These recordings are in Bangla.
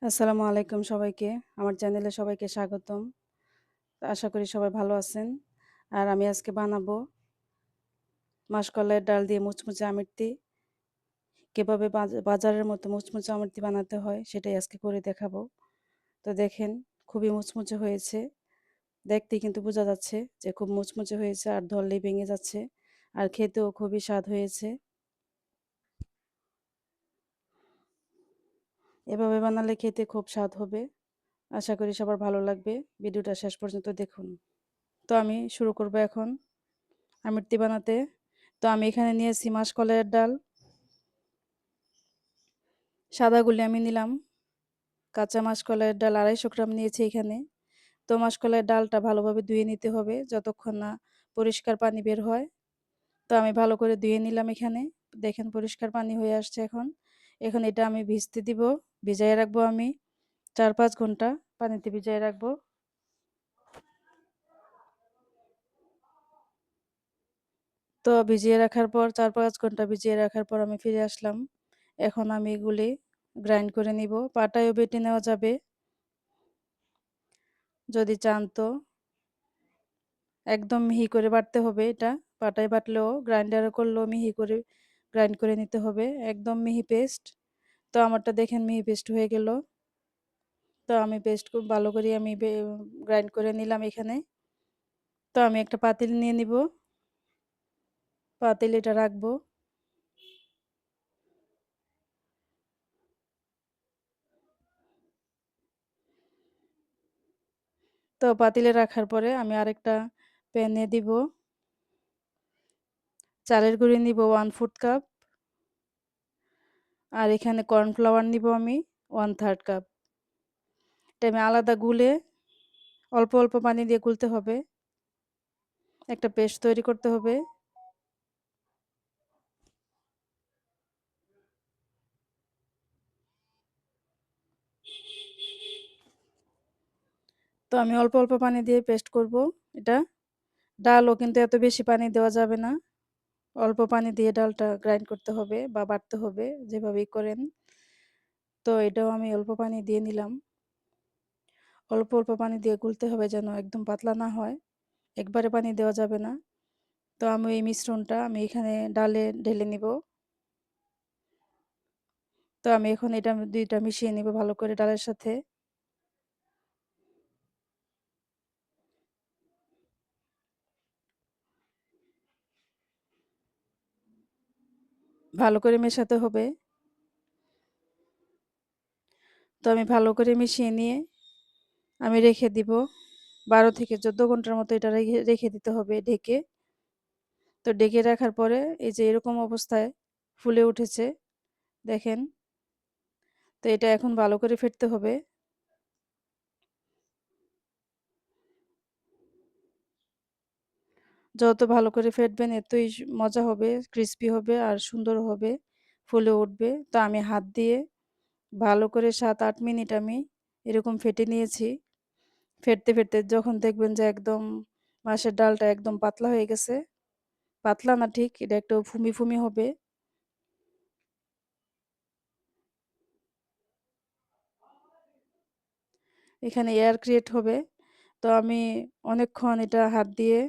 আসসালামু আলাইকুম সবাইকে। আমার চ্যানেলে সবাইকে স্বাগতম। আশা করি সবাই ভালো আছেন। আর আমি আজকে বানাবো মাসকলাইয়ের ডাল দিয়ে মুচমুচে আমৃতি। কিভাবে বাজারের মতো মুচমুচে আমৃতি বানাতে হয় সেটাই আজকে করে দেখাবো। তো দেখেন খুবই মুচমুচে হয়েছে। দেখতেই কিন্তু বোঝা যাচ্ছে যে খুব মুচমুচে হয়েছে আর ধরলেই ভেঙে যাচ্ছে। আর খেতেও খুবই স্বাদ হয়েছে। এভাবে বানালে খেতে খুব স্বাদ হবে। আশা করি সবার ভালো লাগবে। ভিডিওটা শেষ পর্যন্ত দেখুন। তো আমি শুরু করব এখন আমৃতি বানাতে। তো আমি এখানে নিয়েছি মাসকলাইয়ের ডাল। সাদাগুলি আমি নিলাম। কাঁচা মাসকলাইয়ের ডাল 250 গ্রাম নিয়েছি এখানে। তো মাসকলাইয়ের ডালটা ভালোভাবে ধুয়ে নিতে হবে যতক্ষণ না পরিষ্কার পানি বের হয়। তো আমি ভালো করে ধুয়ে নিলাম এখানে। দেখেন পরিষ্কার পানি হয়ে আসছে এখন। এখন এটা আমি ভিজতে দিব। ভিজাইয়ে রাখবো আমি 4-5 ঘন্টা পানিতে ভিজাইয়ে রাখবো। তো ভিজিয়ে রাখার পর 4-5 ঘন্টা ভিজিয়ে রাখার পর আমি ফিরে আসলাম। এখন আমি এগুলি গ্রাইন্ড করে নিব। পাটায়ও বেটে নেওয়া যাবে যদি চান তো। একদম মিহি করে বাটতে হবে এটা। পাটায় বাটলেও গ্রাইন্ডারে করলেও মিহি করে গ্রাইন্ড করে নিতে হবে। একদম মিহি পেস্ট। তো আমারটা দেখেন মিহি পেস্ট হয়ে গেল। তো আমি পেস্ট খুব ভালো করে আমি গ্রাইন্ড করে নিলাম এখানে। তো আমি একটা পাতিল নিয়ে নিব। পাতিল এটা রাখবো। তো পাতিলে রাখার পরে আমি আরেকটা প্যানে দিব। চালের গুঁড়ি নিব 1/4 কাপ। আর এখানে কর্নফ্লাওয়ার নিব আমি 1/3 কাপ। এটা আমি আলাদা গুলে অল্প অল্প পানি দিয়ে গুলতে হবে। একটা পেস্ট তৈরি করতে হবে। তো আমি অল্প অল্প পানি দিয়ে পেস্ট করব এটা। ডালও কিন্তু এত বেশি পানি দেওয়া যাবে না। অল্প পানি দিয়ে ডালটা গ্রাইন্ড করতে হবে বা বাটতে হবে যেভাবেই করেন। তো এটাও আমি অল্প পানি দিয়ে নিলাম। অল্প অল্প পানি দিয়ে গুলতে হবে যেন একদম পাতলা না হয়। একবারে পানি দেওয়া যাবে না। তো আমি এই মিশ্রণটা আমি এখানে ডালে ঢেলে নিব। তো আমি এখন এটা দুইটা মিশিয়ে নিব ভালো করে ডালের সাথে। ভালো করে মেশাতে হবে। তো আমি ভালো করে মিশিয়ে নিয়ে আমি রেখে দিব 12 থেকে 14 ঘন্টার মতো এটা রেখে দিতে হবে ঢেকে। তো ঢেকে রাখার পরে এই যে এরকম অবস্থায় ফুলে উঠেছে দেখেন। তো এটা এখন ভালো করে ফেটতে হবে। যত ভালো করে ফেটবেন এতই মজা হবে, ক্রিস্পি হবে আর সুন্দর হবে, ফুলে উঠবে। তো আমি হাত দিয়ে ভালো করে 7-8 মিনিট আমি এরকম ফেটে নিয়েছি। ফেটতে ফেটতে যখন দেখবেন যে একদম মাছের ডালটা একদম পাতলা হয়ে গেছে, পাতলা না ঠিক, এটা একটু ফুমি ফুমি হবে। এখানে এয়ার ক্রিয়েট হবে। তো আমি অনেকক্ষণ এটা হাত দিয়ে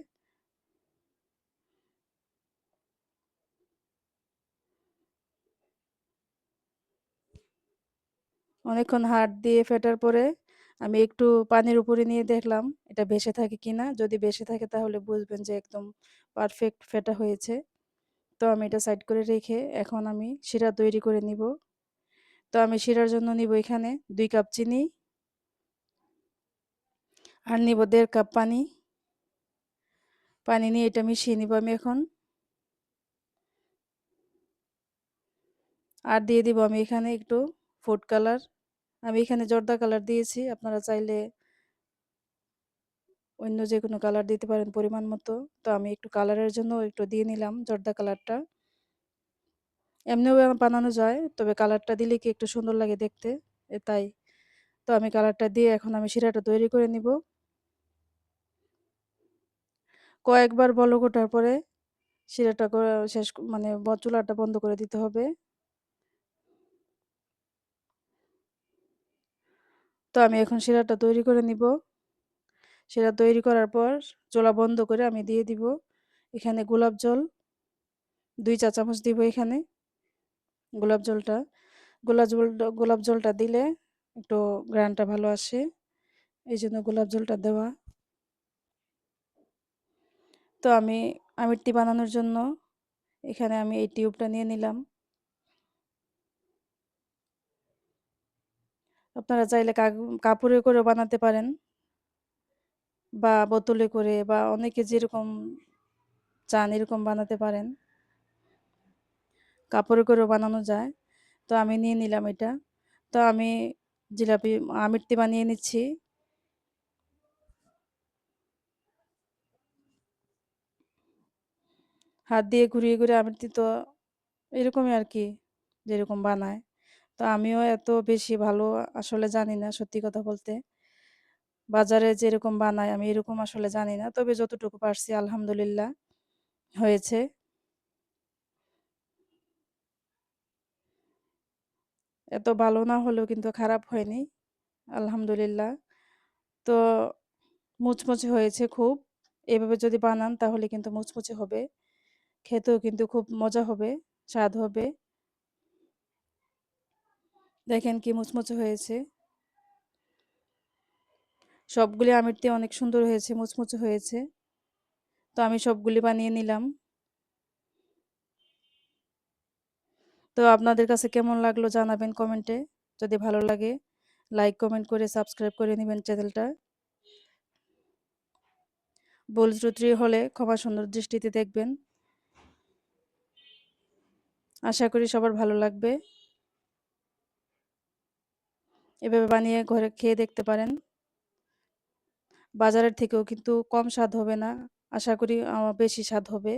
অনেকক্ষণ হাত দিয়ে ফেটার পরে আমি একটু পানির উপরে নিয়ে দেখলাম এটা ভেসে থাকে কিনা। যদি ভেসে থাকে তাহলে বুঝবেন যে একদম পারফেক্ট ফেটা হয়েছে। তো আমি এটা সাইড করে রেখে এখন আমি শিরা তৈরি করে নিব। তো আমি শিরার জন্য নিব এখানে 2 কাপ চিনি আর নিব 1.5 কাপ পানি। পানি নিয়ে এটা মিশিয়ে নিব আমি এখন। আর দিয়ে দিব আমি এখানে একটু ফুড কালার। আমি এখানে জর্দা কালার দিয়েছি, আপনারা চাইলে অন্য যে কোনো কালার দিতে পারেন পরিমাণ মতো। তো আমি একটু কালারের জন্য একটু দিয়ে নিলাম জর্দা কালারটা। এমনিও বানানো যায়, তবে কালারটা দিলে কি একটু সুন্দর লাগে দেখতে, তাই। তো আমি কালারটা দিয়ে এখন আমি শিরাটা তৈরি করে নিব। কয়েকবার বলক ওঠার পরে শিরাটা শেষ মানে চুলাটা বন্ধ করে দিতে হবে। তো আমি এখন শিরাটা তৈরি করে নিব। শিরা তৈরি করার পর চুলা বন্ধ করে আমি দিয়ে দিব এখানে গোলাপ জল ২ চা চামচ দিব এখানে গোলাপ জলটা। গোলাপ জলটা দিলে একটু ঘ্রাণটা ভালো আসে। এইজন্য গোলাপ জলটা দেওয়া। তো আমি আমিত্তি বানানোর জন্য এখানে আমি এই টিউবটা নিয়ে নিলাম। আপনারা চাইলে কাপড়ে করেও বানাতে পারেন বা বোতলে করে বা অনেকে যেরকম চান এরকম বানাতে পারেন। কাপড়ে করেও বানানো যায়। তো আমি নিয়ে নিলাম এটা। তো আমি জিলাপি আমিত্তি বানিয়ে নিচ্ছি। হাত দিয়ে ঘুরিয়ে, ঘুরিয়ে আমিত্তি তো এরকমই আরকি যেরকম বানায়। তো আমিও এত বেশি ভালো আসলে জানি না সত্যি কথা বলতে। বাজারে যেরকম বানায় আমি এরকম আসলে জানি না। তবে যতটুকু পারছি আলহামদুলিল্লাহ হয়েছে। এত ভালো না হলেও কিন্তু খারাপ হয়নি। আলহামদুলিল্লাহ। তো মুচমুচে হয়েছে খুব। এভাবে যদি বানান তাহলে কিন্তু মুচমুচে হবে। খেতেও কিন্তু খুব মজা হবে, স্বাদ হবে। দেখেন কি মুচমুচে হয়েছে। সবগুলি আমিত্তি অনেক সুন্দর হয়েছে, মুচমুচে হয়েছে। তো আমি সবগুলি বানিয়ে নিলাম। তো আপনাদের কাছে কেমন লাগলো জানাবেন কমেন্টে। যদি ভালো লাগে লাইক, কমেন্ট করে সাবস্ক্রাইব করে নিবেন চ্যানেলটা। ভুল ত্রুটি হলে ক্ষমা সুন্দর দৃষ্টিতে দেখবেন। আশা করি সবার ভালো লাগবে। এভাবে বানিয়ে ঘরে খেয়ে দেখতে পারেন। বাজারের থেকেও কিন্তু কম স্বাদ হবে না। আশা করি বেশি স্বাদ হবে।